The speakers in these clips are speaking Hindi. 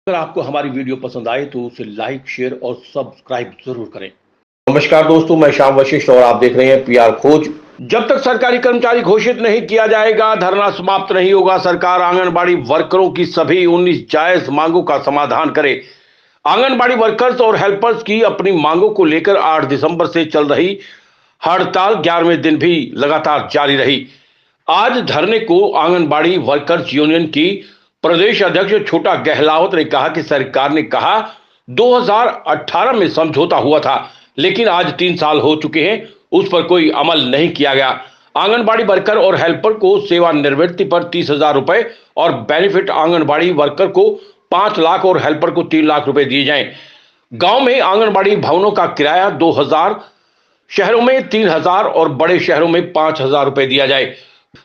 अगर आपको हमारी वीडियो पसंद आए तो उसे लाइक, शेयर और सब्सक्राइब जरूर करें। नमस्कार दोस्तों, मैं श्याम वशिष्ठ और आप देख रहे हैं पीआर खोज। जब तक सरकारी कर्मचारी घोषित नहीं किया जाएगा, धरना समाप्त नहीं होगा। सरकार आंगनबाड़ी वर्करों की सभी 19 जायज मांगों का समाधान करे। आंगनबाड़ी वर्कर्स और हेल्पर्स की अपनी मांगों को लेकर 8 दिसंबर से चल रही हड़ताल 11वें दिन भी लगातार जारी रही। आज धरने को आंगनबाड़ी वर्कर्स यूनियन की प्रदेश अध्यक्ष छोटा गहलावत ने कहा कि सरकार ने कहा 2018 में समझौता हुआ था, लेकिन आज 3 साल हो चुके हैं, उस पर कोई अमल नहीं किया गया। आंगनबाड़ी वर्कर और हेल्पर को सेवानिवृत्ति पर 30,000 रुपए और बेनिफिट आंगनबाड़ी वर्कर को 5 लाख और हेल्पर को 3 लाख रुपए दिए जाएं। गांव में आंगनबाड़ी भवनों का किराया 2,000, शहरों में 3,000 और बड़े शहरों में 5,000 रुपए दिया जाए।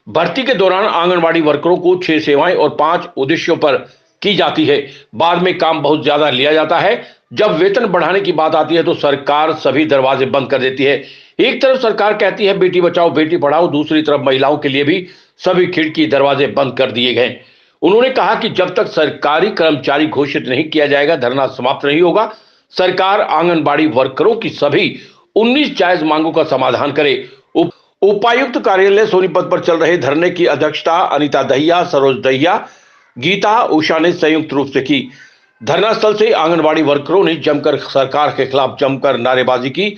भर्ती के दौरान आंगनबाड़ी वर्करों को 6 सेवाएं और 5 उद्देश्यों पर की जाती है। बाद में काम बहुत ज्यादा लिया जाता है। जब वेतन बढ़ाने की बात आती है तो सरकार सभी दरवाजे बंद कर देती है। एक तरफ सरकार कहती है बेटी बचाओ बेटी पढ़ाओ, दूसरी तरफ महिलाओं के लिए भी सभी खिड़की दरवाजे बंद कर दिए गए। उन्होंने कहा कि जब तक सरकारी कर्मचारी घोषित नहीं किया जाएगा, धरना समाप्त नहीं होगा। सरकार आंगनबाड़ी वर्करों की सभी 19 जायज मांगों का समाधान करे। उपायुक्त कार्यालय सोनीपत पर चल रहे धरने की अध्यक्षता अनीता दहिया, सरोज दहिया, गीता उषा ने संयुक्त रूप से की। धरना स्थल से आंगनबाड़ी वर्करों ने जमकर सरकार के खिलाफ जमकर नारेबाजी की।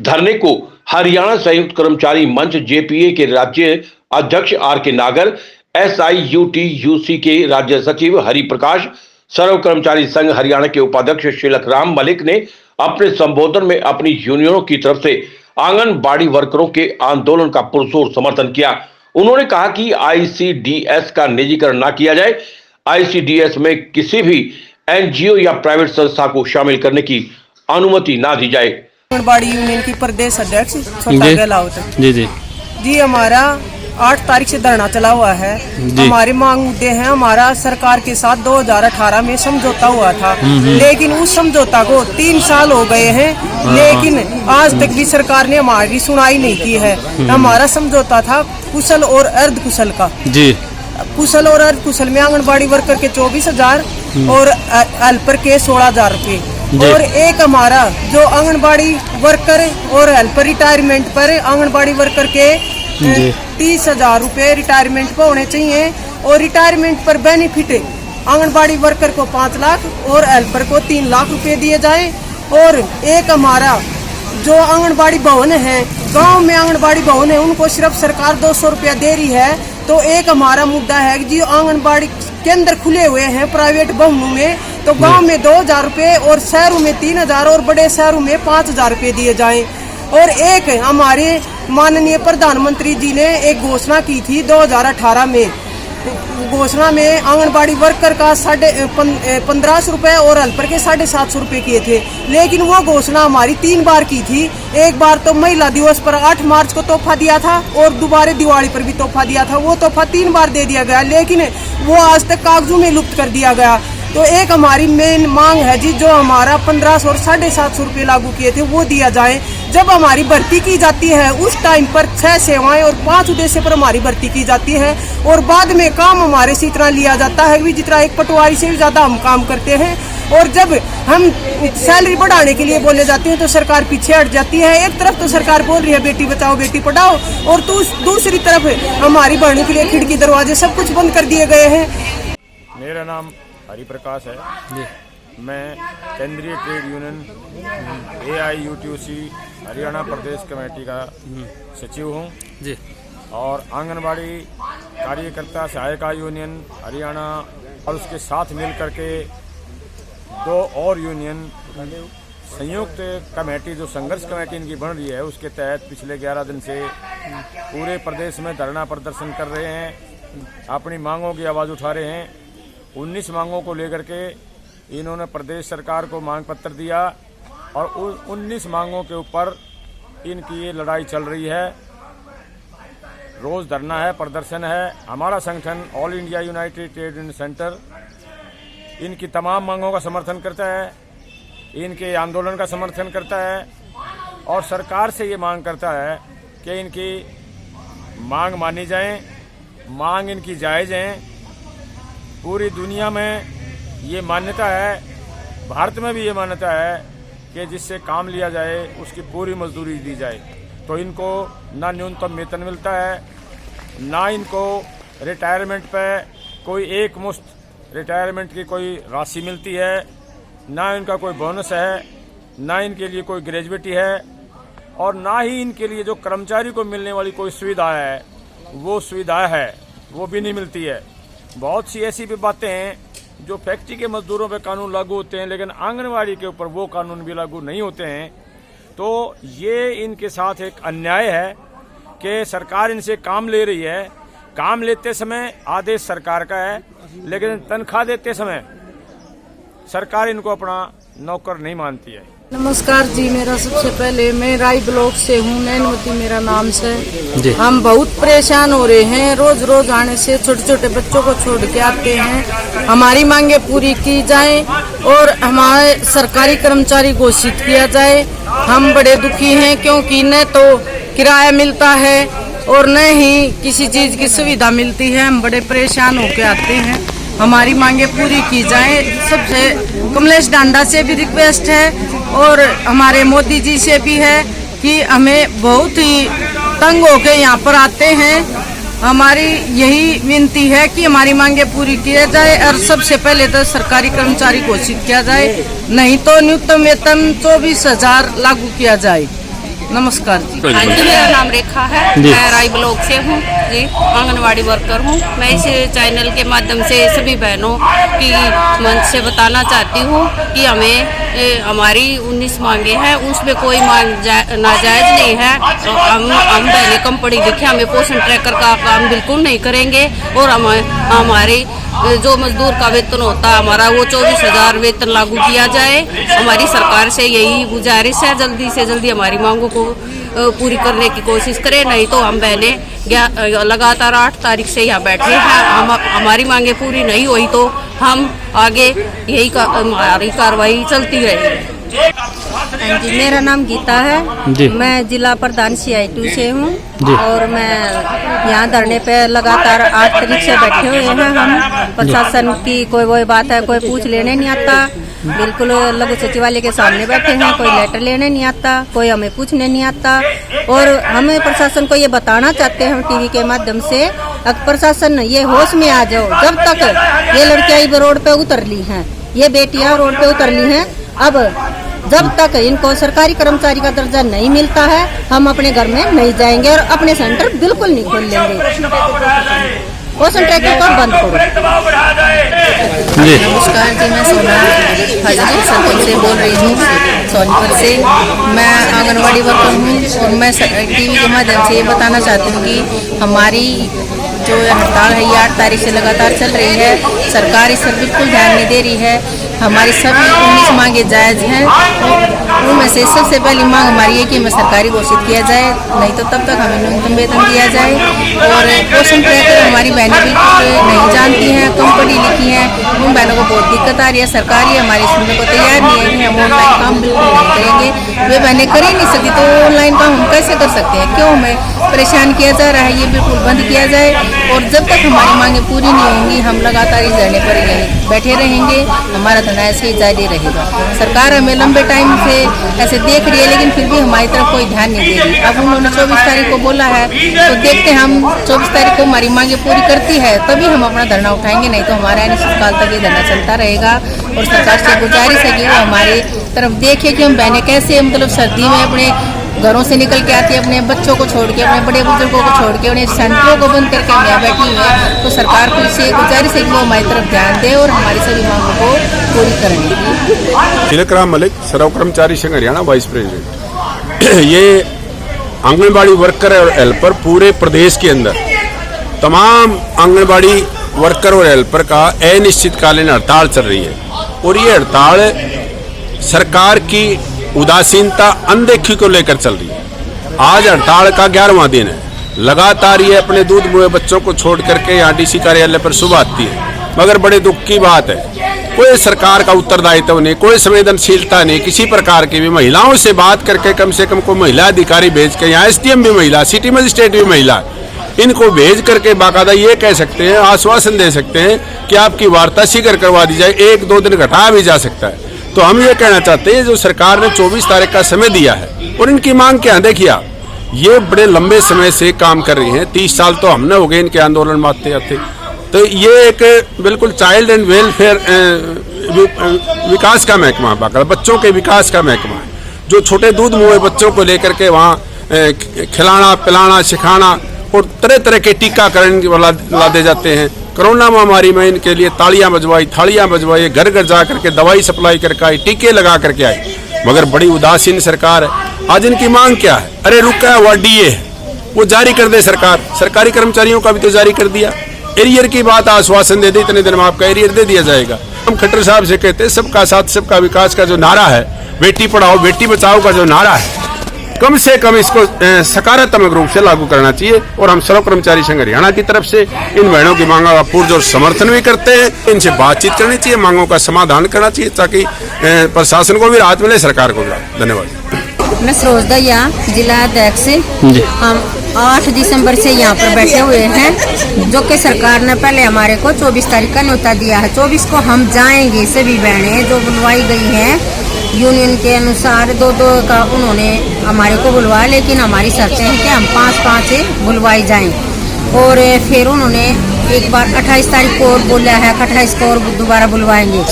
धरने को हरियाणा संयुक्त कर्मचारी मंच जेपीए के राज्य अध्यक्ष आर के नागर, SIUTUC के राज्य सचिव हरि प्रकाश, सर्व कर्मचारी संघ हरियाणा के उपाध्यक्ष शिलक राम मलिक ने अपने संबोधन में अपनी यूनियनों की तरफ से आंगनबाड़ी वर्करों के आंदोलन का पुरजोर समर्थन किया। उन्होंने कहा कि ICDS का निजीकरण न किया जाए। ICDS में किसी भी NGO या प्राइवेट संस्था को शामिल करने की अनुमति ना दी जाए। आंगनबाड़ी यूनियन की प्रदेश अध्यक्ष छोटा गहलावत जी हमारा 8 तारीख से धरना चला हुआ है। हमारी मांग मुद्दे हैं। हमारा सरकार के साथ 2018 में समझौता हुआ था, लेकिन उस समझौता को 3 साल हो गए हैं, लेकिन आज तक भी सरकार ने हमारी सुनाई नहीं की है। हमारा समझौता था कुशल और अर्ध कुशल का जी। कुशल और अर्ध कुशल में आंगनबाड़ी वर्कर के 24,000 और हेल्पर के 16,000 रुपए, और एक हमारा जो आंगनबाड़ी वर्कर और हेल्पर रिटायरमेंट पर आंगनबाड़ी वर्कर के 30,000 रुपए रिटायरमेंट पर होने चाहिए, और रिटायरमेंट पर बेनिफिट आंगनबाड़ी वर्कर को 5 लाख और हेल्पर को 3 लाख रुपए दिए जाए। और एक हमारा जो आंगनबाड़ी भवन है, गांव में आंगनबाड़ी भवन है, उनको सिर्फ सरकार 200 रुपया दे रही है। तो एक हमारा मुद्दा है कि जो आंगनबाड़ी केंद्र खुले हुए हैं प्राइवेट भवनों में, तो गांव में 2,000 रुपए और शहरों में 3,000 और बड़े शहरों में 5,000 रुपए दिए जाएं। और एक हमारे माननीय प्रधानमंत्री जी ने एक घोषणा की थी 2018 में। घोषणा में आंगनबाड़ी वर्कर का 1,500 रुपए और हेल्पर के 750 रुपए किए थे, लेकिन वो घोषणा हमारी 3 बार की थी। एक बार तो महिला दिवस पर 8 मार्च को तोहफा दिया था, और दोबारा दिवाली पर भी तोहफा दिया था। वो तोहफा 3 बार दे दिया गया, लेकिन वो आज तक कागजों में लुप्त कर दिया गया। तो एक हमारी मेन मांग है जी, जो हमारा 1,500 और 750 रुपए लागू किए थे वो दिया जाए। जब हमारी भर्ती की जाती है उस टाइम पर 6 सेवाएं और 5 उद्देश्य पर हमारी भर्ती की जाती है, और बाद में काम हमारे से इतना लिया जाता है कि जितना एक पटवारी से भी ज्यादा हम काम करते हैं। और जब हम सैलरी बढ़ाने के लिए बोले जाते हैं तो सरकार पीछे हट जाती है। एक तरफ तो सरकार बोल रही है बेटी बचाओ बेटी पढ़ाओ, और दूसरी तरफ हमारी बढ़ने के लिए खिड़की दरवाजे सब कुछ बंद कर दिए गए हैं। मेरा नाम हरि प्रकाश है जी। मैं केंद्रीय ट्रेड यूनियन AIUTUC हरियाणा प्रदेश कमेटी का सचिव हूँ जी, और आंगनबाड़ी कार्यकर्ता सहायिका यूनियन हरियाणा और उसके साथ मिल करके 2 और यूनियन संयुक्त कमेटी जो संघर्ष कमेटी इनकी बन रही है, उसके तहत पिछले 11 दिन से पूरे प्रदेश में धरना प्रदर्शन कर रहे हैं, अपनी मांगों की आवाज़ उठा रहे हैं। 19 मांगों को लेकर के इन्होंने प्रदेश सरकार को मांग पत्र दिया और उन 19 मांगों के ऊपर इनकी ये लड़ाई चल रही है। रोज़ धरना है, प्रदर्शन है। हमारा संगठन all India United trade union centre इनकी तमाम मांगों का समर्थन करता है, इनके आंदोलन का समर्थन करता है और सरकार से ये मांग करता है कि इनकी मांग मानी जाए, मांग इनकी जायज़ है। पूरी दुनिया में ये मान्यता है, भारत में भी ये मान्यता है कि जिससे काम लिया जाए उसकी पूरी मजदूरी दी जाए। तो इनको ना न्यूनतम वेतन मिलता है, ना इनको रिटायरमेंट पे कोई एक मुश्त रिटायरमेंट की कोई राशि मिलती है, ना इनका कोई बोनस है, ना इनके लिए कोई ग्रेजुएटी है और ना ही इनके लिए जो कर्मचारी को मिलने वाली कोई सुविधा है वो सुविधा है वो भी नहीं मिलती है। बहुत सी ऐसी भी बातें हैं जो फैक्ट्री के मजदूरों पे कानून लागू होते हैं, लेकिन आंगनवाड़ी के ऊपर वो कानून भी लागू नहीं होते हैं। तो ये इनके साथ एक अन्याय है कि सरकार इनसे काम ले रही है। काम लेते समय आदेश सरकार का है, लेकिन तनख्वाह देते समय सरकार इनको अपना नौकर नहीं मानती है। नमस्कार जी, मेरा सबसे पहले मैं राय ब्लॉक से हूँ, नैनवती मेरा नाम से। हम बहुत परेशान हो रहे हैं, रोज रोज आने से छोटे छोटे बच्चों को छोड़ के आते हैं। हमारी मांगे पूरी की जाए और हमारे सरकारी कर्मचारी घोषित किया जाए। हम बड़े दुखी हैं क्योंकि न तो किराया मिलता है और न ही किसी चीज की सुविधा मिलती है। हम बड़े परेशान होके आते हैं, हमारी मांगे पूरी की जाए। सबसे कमलेश डांडा से भी रिक्वेस्ट है और हमारे मोदी जी से भी है कि हमें बहुत ही तंग होके यहाँ पर आते हैं। हमारी यही विनती है कि हमारी मांगे पूरी किया जाए और सबसे पहले तो सरकारी कर्मचारी घोषित किया जाए, नहीं तो न्यूनतम वेतन 24,000 लागू किया जाए। नमस्कार जी। हाँ जी, मेरा नाम रेखा है, मैं राय ब्लॉक से हूँ जी, आंगनवाड़ी वर्कर हूँ। मैं इस चैनल के माध्यम से सभी बहनों की मंच से बताना चाहती हूँ कि हमें हमारी 19 मांगे हैं, उसमें कोई मांग नाजायज नहीं है। तो हम बहनें कम पढ़ी लिखी, हमें पोषण ट्रैकर का काम बिल्कुल नहीं करेंगे और हमारी जो मजदूर का वेतन होता है हमारा वो 24,000 वेतन लागू किया जाए। हमारी सरकार से यही गुजारिश है, जल्दी से जल्दी हमारी मांगों को पूरी करने की कोशिश करें, नहीं तो हम बहनें लगातार 8 तारीख से यहाँ बैठे हैं। हमारी मांगे पूरी नहीं हुई तो हम आगे यही हमारी कार्रवाई चलती रहेगी। हाँ जी, मेरा नाम गीता है, मैं जिला प्रधान CI2 से हूँ और मैं यहाँ धरने पे लगातार 8 तारीख से बैठे हुए हैं। हम प्रशासन की कोई वो बात है, कोई पूछ लेने नहीं आता, बिल्कुल लघु सचिवालय के सामने बैठे हैं, कोई लेटर लेने नहीं आता, कोई हमें पूछने नहीं आता। और हमें प्रशासन को ये बताना चाहते हैं TV के माध्यम से, अब प्रशासन ये होश में आ जाओ। जब तक ये लड़कियां रोड पे उतर ली हैं, ये बेटियां रोड पे उतर ली हैं, अब जब तक इनको सरकारी कर्मचारी का दर्जा नहीं मिलता है हम अपने घर में नहीं जाएंगे और अपने सेंटर बिल्कुल नहीं खोल लेंगे। पोषण ट्रैकर को बंद करो। नमस्कार जी, मैं सोना हाजीपुर सरपंच से बोल रही हूँ, सोनीपत से। मैं आंगनवाड़ी वर्कर हूँ और मैं TV के माध्यम से ये बताना चाहती हूँ कि हमारी जो हड़ताल है ये 8 तारीख से लगातार चल रही है। सरकार इस पर बिल्कुल ध्यान नहीं दे रही है। हमारी सभी 19 मांगे जायज़ हैं, उनमें से सबसे पहली मांग हमारी है कि हमें सरकारी घोषित किया जाए, नहीं तो तब तक हमें न्यूनतम वेतन दिया जाए। और पोषण ट्रैकर हमारी बहनें बिल्कुल नहीं जानती हैं, कम पढ़ी लिखी हैं, उन बहनों को बहुत दिक्कत आ रही है। सरकार ही हमारी सुनने को तैयार नहीं है कि हम ऑनलाइन काम बिल्कुल नहीं करेंगे। वे बहनें कर ही नहीं सकती तो ऑनलाइन काम हम कैसे कर सकते हैं? क्यों हमें परेशान किया जा रहा है? ये बिल्कुल बंद किया जाए और जब तक हमारी मांगे पूरी नहीं होंगी हम लगातार इस धरने पर बैठे रहेंगे। हमारा धरना ऐसे ही जारी रहेगा। सरकार हमें लंबे टाइम से ऐसे देख रही है लेकिन फिर भी हमारी तरफ कोई ध्यान नहीं दे रही। अब उन्होंने 24 तारीख को बोला है तो देखते हैं, हम 24 तारीख को हमारी मांगे पूरी करती है तभी हम अपना धरना उठाएंगे, नहीं तो हमारा अनिश्चितकाल तक ये धरना चलता रहेगा। और सरकार से गुजारिश है कि वो हमारी तरफ देखे कि हम बहनें कैसे मतलब सर्दी में अपने घरों से निकल के आती है, अपने बच्चों को छोड़ के, अपने बड़े बुजुर्गों को छोड़ के, उन्हें सेंटरों को बंद करके हम यहाँ बैठी हुई है। तो सरकार को इससे गुजारिश है कि वो हमारी तरफ ध्यान दे और हमारी सभी मांगों को पूरी करेंगे। तिलक राम मलिक, सर्व कर्मचारी संघ हरियाणा वाइस प्रेसिडेंट। ये आंगनबाड़ी वर्कर और हेल्पर पूरे प्रदेश के अंदर तमाम आंगनबाड़ी वर्कर और हेल्पर का अनिश्चितकालीन हड़ताल चल रही है और ये हड़ताल सरकार की उदासीनता अनदेखी को लेकर चल रही है। आज हड़ताल का 11वां दिन है। लगातार ये अपने दूध मुए बच्चों को छोड़ करके यहाँ डीसी कार्यालय पर सुबह आती है, मगर बड़े दुख की बात है कोई सरकार का उत्तरदायित्व नहीं, कोई संवेदनशीलता नहीं किसी प्रकार की भी। महिलाओं से बात करके कम से कम कोई महिला अधिकारी भेज के, यहाँ SDM भी महिला, सिटी मजिस्ट्रेट भी महिला, इनको भेज करके बाकायदा ये कह सकते हैं, आश्वासन दे सकते हैं कि आपकी वार्ता शीघ्र करवा दी जाए, 1-2 दिन घटाया भी जा सकता है। तो हम ये कहना चाहते हैं जो सरकार ने 24 तारीख का समय दिया है और इनकी मांग क्या है, देखिए ये बड़े लंबे समय से काम कर रही हैं, 30 साल तो हमने हो गए इनके आंदोलन में आते आते। तो ये एक बिल्कुल चाइल्ड एंड वेलफेयर विकास का महकमा है, बच्चों के विकास का महकमा है, जो छोटे दूध मुए बच्चों को लेकर के वहाँ खिलाना पिलाना सिखाना और तरह तरह के टीकाकरण लादे जाते हैं। कोरोना महामारी में इनके लिए तालियां बजवाई, थालियां बजवाई, घर घर जा करके दवाई सप्लाई करके आई, टीके लगा करके आई, मगर बड़ी उदासीन सरकार है। आज इनकी मांग क्या है? अरे रुका हुआ DA वो जारी कर दे सरकार, सरकारी कर्मचारियों का भी तो जारी कर दिया। एरियर की बात आश्वासन दे दे, इतने दिन में आपका एरियर दे दिया जाएगा। हम खट्टर साहब से कहते हैं सबका साथ सबका विकास का जो नारा है, बेटी पढ़ाओ बेटी बचाओ का जो नारा है, कम से कम इसको सकारात्मक रूप से लागू करना चाहिए। और हम सर्व कर्मचारी संघ हरियाणा की तरफ से इन बहनों की मांगों का पुरजोर समर्थन भी करते हैं। इनसे बातचीत करनी चाहिए, मांगों का समाधान करना चाहिए ताकि प्रशासन को भी राहत मिले, सरकार को भी राहत। धन्यवाद। मैं सरोज दैया, जिला अध्यक्ष। हम 8 दिसंबर से यहाँ पर बैठे हुए हैं, जो कि सरकार ने पहले हमारे को 24 तारीख का न्योता दिया है। 24 को हम जाएंगे, सभी बहनें जो बुलवाई गई हैं यूनियन के अनुसार 2-2 का उन्होंने हमारे को बुलवाया, लेकिन हमारी शर्तें हैं कि हम 5-5 बुलवाई जाएं। और फिर उन्होंने एक बार 28 तारीख को और बोला है कि 28 को और दोबारा बुलवाएंगे।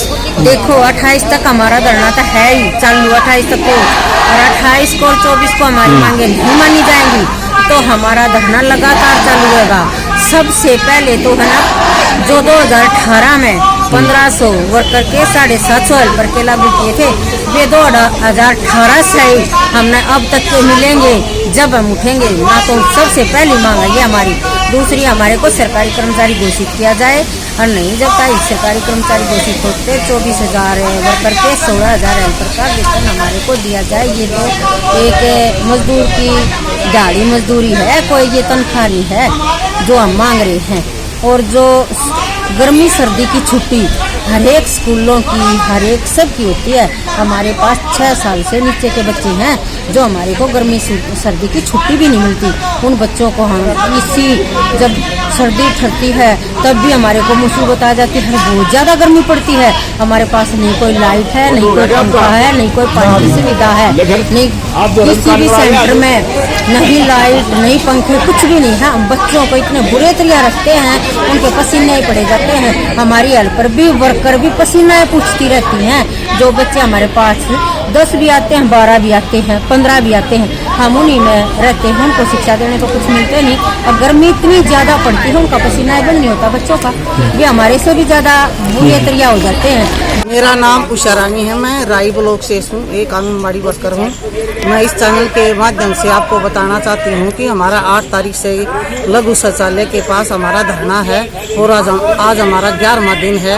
देखो 28 तक हमारा धरना तो है ही चालू, 28 तक को, और 28 को और 24 को हमारी मांगे नहीं मानी जाएंगी तो हमारा धरना लगातार चालू रहेगा। सबसे पहले तो है ना, जो 2018 में 1500 वर्कर के 750 हेल्पर के लागू किए थे, वे 2018 से ही हमने अब तक के मिलेंगे जब हम उठेंगे ना। तो सबसे पहली मांग है ये हमारी। दूसरी, हमारे को सरकारी कर्मचारी घोषित किया जाए, और नहीं जब तक सरकारी कर्मचारी घोषित होते 24,000 वर्कर के 16,000 हेल्पर का वेतन हमारे को दिया जाए। ये तो एक मजदूर की दिहाड़ी मजदूरी है, कोई ये तनख्वाह नहीं है जो हम मांग रहे हैं। और जो गर्मी सर्दी की छुट्टी हर एक स्कूलों की हर एक सबकी होती है। हमारे पास 6 साल से नीचे के बच्चे हैं जो हमारे को गर्मी सर्दी की छुट्टी भी नहीं मिलती। उन बच्चों को हम इसी जब सर्दी ठहरती है तब भी हमारे को मुसीबत आ जाती है, बहुत ज़्यादा गर्मी पड़ती है। हमारे पास नहीं कोई लाइट है, नहीं कोई पंखा है, नहीं कोई पानी की सुविधा है, नहीं किसी भी सेंटर में नहीं लाइट नहीं पंखे, कुछ भी नहीं है। हम बच्चों को इतने बुरे तरीके रखते हैं, उनके पसीने पड़े जाते हैं। हमारी हेल्पर भी वर्कर भी पसीना पूछती रहती हैं। जो बच्चे हमारे पास 10 भी आते हैं, 12 भी आते हैं, 15 भी आते हैं, हम उन्हीं में रहते हैं। उनको शिक्षा देने को कुछ मिलते नहीं, और गर्मी इतनी ज़्यादा पड़ती है, उनका पसीना बंद नहीं होता बच्चों का, ये हमारे से भी ज़्यादा बुरे तरीके हो जाते हैं। मेरा नाम उषा रानी है, मैं राई ब्लॉक से हूँ, एक आंगनबाड़ी वर्कर हूँ। मैं इस चैनल के माध्यम से आपको बताना चाहती हूँ कि हमारा 8 तारीख से लघु शौचालय के पास हमारा धरना है और आज हमारा 11वां दिन है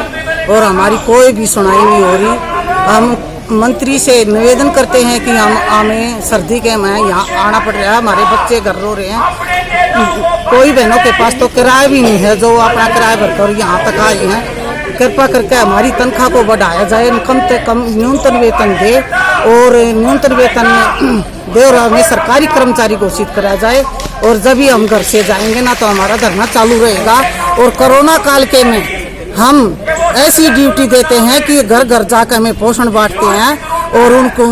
और हमारी कोई भी सुनाई नहीं हो रही। हम मंत्री से निवेदन करते हैं कि हमें सर्दी के में यहाँ आना पड़ रहा है, हमारे बच्चे घर रो रहे हैं। कोई बहनों के पास तो किराया भी नहीं है जो अपना किराया भरकर यहाँ तक आई हैं। कृपा करके हमारी तनख्वाह को बढ़ाया जाए, कम से कम न्यूनतम वेतन दे और न्यूनतम वेतन दे और हमें सरकारी कर्मचारी घोषित कराया जाए। और जब भी हम घर से जाएंगे ना तो हमारा धरना चालू रहेगा। और कोरोना काल के में हम ऐसी ड्यूटी देते हैं कि घर घर जाकर हमें पोषण बांटते हैं और उनको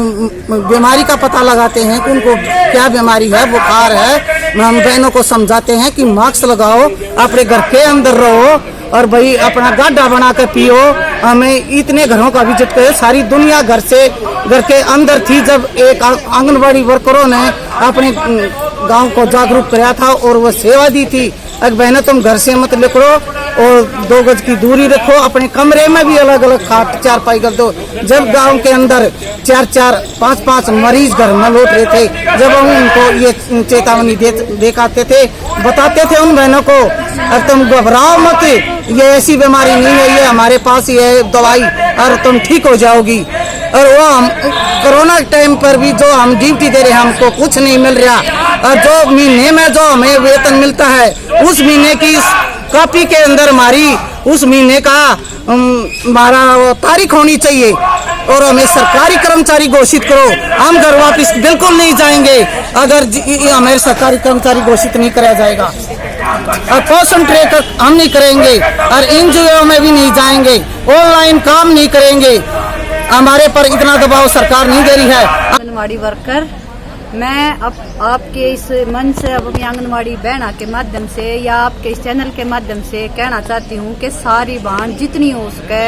बीमारी का पता लगाते हैं कि उनको क्या बीमारी है, बुखार है। हम बहनों को समझाते हैं कि मास्क लगाओ, अपने घर के अंदर रहो और भाई अपना गाढ़ा बना कर पियो। हमें इतने घरों का विजिट करे, सारी दुनिया घर के अंदर थी जब एक आंगनबाड़ी वर्करों ने अपने गांव को जागरूक कराया था और वो सेवा दी थी। अगर बहनों तुम घर से मत निकलो, और 2 गज की दूरी रखो, अपने कमरे में भी अलग अलग खाट चारपाई कर दो। जब गांव के अंदर 4-4, 5-5 मरीज घर में लौट रहे थे, जब हम उनको ये चेतावनी दिखाते थे, बताते थे उन बहनों को, अब तुम घबराओ मत, ये ऐसी बीमारी नहीं है, ये हमारे पास ही है दवाई और तुम ठीक हो जाओगी। और वो हम कोरोना टाइम पर भी जो हम ड्यूटी दे रहे हैं, हमको कुछ नहीं मिल रहा, और जो महीने में जो हमें वेतन मिलता है उस महीने की कॉपी के अंदर हमारी उस महीने का हमारा तारीख होनी चाहिए और हमें सरकारी कर्मचारी घोषित करो। हम घर वापस बिल्कुल नहीं जाएंगे अगर हमें सरकारी कर्मचारी घोषित नहीं कराया जाएगा, और कॉन्सेंट्रेट हम नहीं करेंगे, और NGO में भी नहीं जाएंगे, ऑनलाइन काम नहीं करेंगे। हमारे पर इतना दबाव सरकार नहीं दे रही है। आंगनवाड़ी वर्कर, मैं अब आपके इस मंच से अपनी आंगनवाड़ी बहना के माध्यम से या आपके इस चैनल के माध्यम से कहना चाहती हूँ कि सारी बहन जितनी हो सके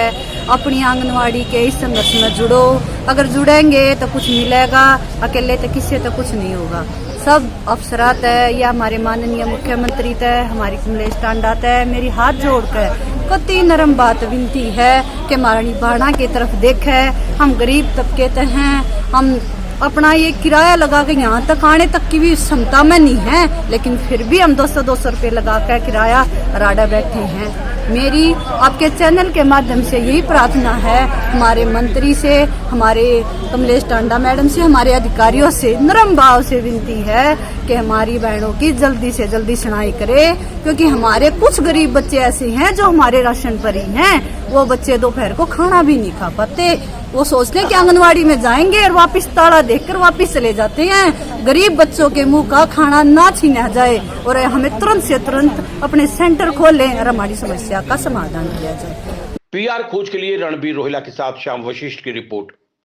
अपनी आंगनवाड़ी के इस संघर्ष में जुड़ो। अगर जुड़ेंगे तो कुछ मिलेगा, अकेले तो किसी तो कुछ नहीं होगा। सब अफसरात है या हमारे माननीय मुख्यमंत्री तय, हमारी कमलेश टांडा तय, मेरी हाथ जोड़कर कति नरम बात विनती है कि हमारी बहना की तरफ देखे। हम गरीब तबके ते हैं, हम अपना ये किराया लगा के यहाँ तक आने तक की भी क्षमता में नहीं है, लेकिन फिर भी हम 200-200 रुपये लगा कर किराया राडा बैठे हैं। मेरी आपके चैनल के माध्यम से यही प्रार्थना है, हमारे मंत्री से, हमारे कमलेश टांडा मैडम से, हमारे अधिकारियों से नरम भाव से विनती है कि हमारी बहनों की जल्दी से जल्दी सुनाई करे, क्योंकि हमारे कुछ गरीब बच्चे ऐसे हैं जो हमारे राशन पर ही हैं। वो बच्चे दोपहर को खाना भी नहीं खा पाते, वो सोचते हैं कि आंगनवाड़ी में जाएंगे और वापस ताला देखकर वापस चले जाते हैं। गरीब बच्चों के मुंह का खाना ना छीना जाए और हमें तुरंत से तुरंत अपने सेंटर खोलें और हमारी समस्या का समाधान किया जाए। PR खोज के लिए रणबीर रोहिला के साथ श्याम वशिष्ठ की रिपोर्ट।